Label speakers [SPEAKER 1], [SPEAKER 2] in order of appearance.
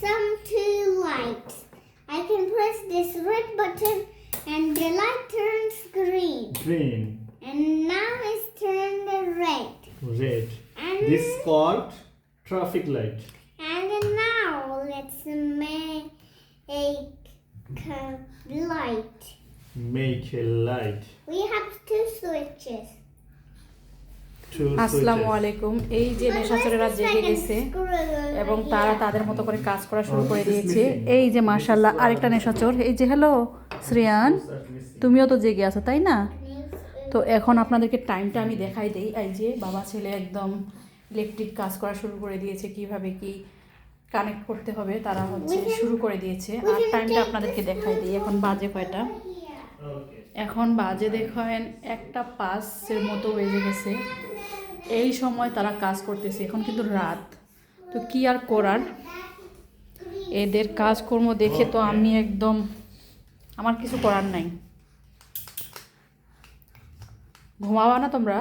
[SPEAKER 1] some two lights. I can press this red button and the light turns green.
[SPEAKER 2] Green,
[SPEAKER 1] And now it's turned red.
[SPEAKER 2] red.
[SPEAKER 1] And
[SPEAKER 2] This called traffic light.
[SPEAKER 1] and now let's make a light.
[SPEAKER 2] Make a light.
[SPEAKER 1] We have two switches.
[SPEAKER 2] Two
[SPEAKER 3] আসসালামু
[SPEAKER 2] switches.
[SPEAKER 3] আলাইকুম। এই যে নেশাচরেরা জেগে গেছে এবং তারা তাদের মতো করে কাজ করা শুরু করে দিয়েছে। এই যে মাশাআল্লাহ আরেকটা নেশাচর, এই যে হ্যালো শ্রেয়ান, তুমিও তো জেগে আছো তাই না? তো এখন আপনাদেরকে টাইমটা আমি দেখাই দেই। এই যে বাবা ছেলে একদম ইলেকট্রিক কাজ করা শুরু করে দিয়েছে, কিভাবে কি কানেক্ট করতে হবে তারা হচ্ছে শুরু করে দিয়েছে। আর টাইমটা আপনাদেরকে দেখাই দিই। এখন বাজে কয়টা?
[SPEAKER 2] Okay.
[SPEAKER 3] এখন বাজে দেখেন 1:05 মতো বেজে গেছে। এই সময় তারা কাজ করতেছে। এখন কিন্তু রাত, তো কি আর করার, এদের কাজকর্ম দেখে তো আমি একদম, আমার কিছু করার নাই। ঘুমাবা না তোমরা?